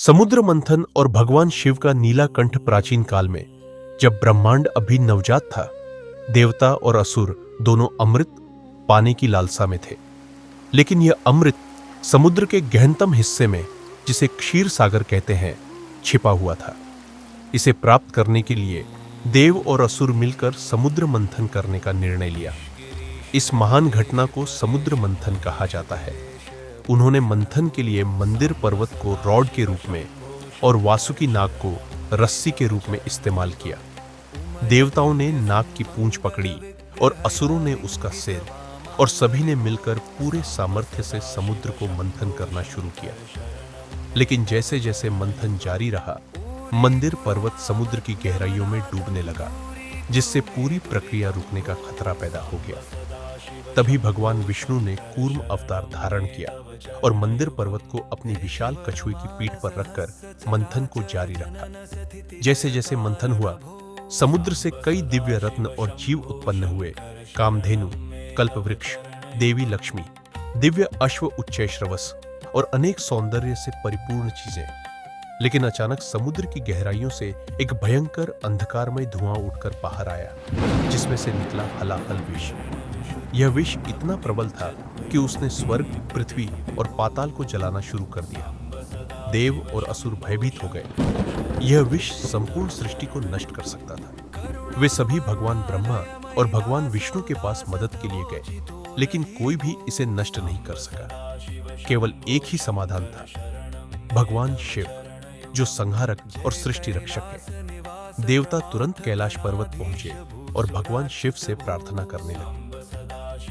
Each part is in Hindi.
समुद्र मंथन और भगवान शिव का नीलाकंठ प्राचीन काल में, जब ब्रह्मांड अभी नवजात था, देवता और असुर दोनों अमृत पाने की लालसा में थे। लेकिन यह अमृत समुद्र के गहनतम हिस्से में, जिसे क्षीर सागर कहते हैं, छिपा हुआ था। इसे प्राप्त करने के लिए देव और असुर मिलकर समुद्र मंथन करने का निर्णय लिया। इस महान घटना को समुद्र मंथन कहा जाता है। उन्होंने मंथन के लिए मंदिर पर्वत को रॉड के रूप में और वासुकी नाग को रस्सी के रूप में इस्तेमाल किया। देवताओं ने नाग की पूंछ पकड़ी और असुरों ने उसका सिर, और सभी ने मिलकर पूरे सामर्थ्य से समुद्र को मंथन करना शुरू किया। लेकिन जैसे जैसे मंथन जारी रहा, मंदिर पर्वत समुद्र की गहराइयों में डूबने लगा, जिससे पूरी प्रक्रिया रुकने का खतरा पैदा हो गया। तभी भगवान विष्णु ने कूर्म अवतार धारण किया और मंदिर पर्वत को अपनी विशाल कछुए की पीठ पर रखकर मंथन को जारी रखा। जैसे जैसे मंथन हुआ, समुद्र से कई दिव्य रत्न और जीव उत्पन्न हुए। कामधेनु, कल्पवृक्ष, देवी लक्ष्मी, दिव्य अश्व उच्चैश्रवस और अनेक सौंदर्य से परिपूर्ण चीजें। लेकिन अचानक समुद्र की गहराइयों से एक भयंकर अंधकारमय धुआं उठकर बाहर आया, जिसमें से निकला हलाहल विष। यह विष इतना प्रबल था कि उसने स्वर्ग, पृथ्वी और पाताल को जलाना शुरू कर दिया। देव और असुर भयभीत हो गए। यह विष संपूर्ण सृष्टि को नष्ट कर सकता था। वे सभी भगवान ब्रह्मा और भगवान विष्णु के पास मदद के लिए गए, लेकिन कोई भी इसे नष्ट नहीं कर सका। केवल एक ही समाधान था, भगवान शिव, जो संहारक और सृष्टि रक्षक है। देवता तुरंत कैलाश पर्वत पहुंचे और भगवान शिव से प्रार्थना करने लगे।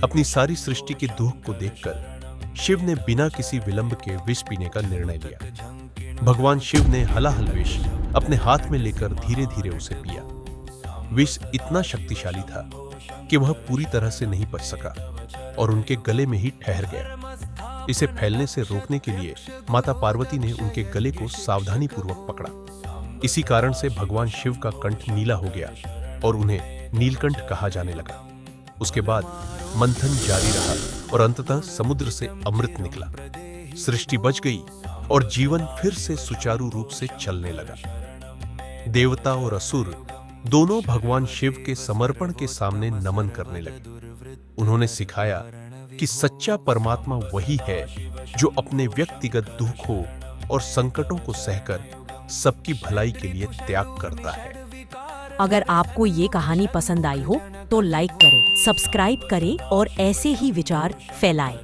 अपनी सारी सृष्टि की दुख को देखकर शिव ने बिना किसी विलंब के विष पीने का निर्णय लिया। भगवान शिव ने हलाहल विष अपने हाथ में लेकर धीरे धीरे उसे पिया। विष इतना शक्तिशाली था कि वह पूरी तरह से नहीं पच सका और उनके गले में ही ठहर गया। इसे फैलने से रोकने के लिए माता पार्वती ने उनके गले को सावधानी पूर्वक पकड़ा। इसी कारण से भगवान शिव का कंठ नीला हो गया और उन्हें नीलकंठ कहा जाने लगा। उसके बाद मंथन जारी रहा और अंततः समुद्र से अमृत निकला। सृष्टि बच गई और जीवन फिर से सुचारू रूप से चलने लगा। देवता और असुर दोनों भगवान शिव के समर्पण के सामने नमन करने लगे। उन्होंने सिखाया कि सच्चा परमात्मा वही है जो अपने व्यक्तिगत दुखों और संकटों को सहकर सबकी भलाई के लिए त्याग करता है। अगर आपको ये कहानी पसंद आई हो तो लाइक करें, सब्सक्राइब करें और ऐसे ही विचार फैलाएं।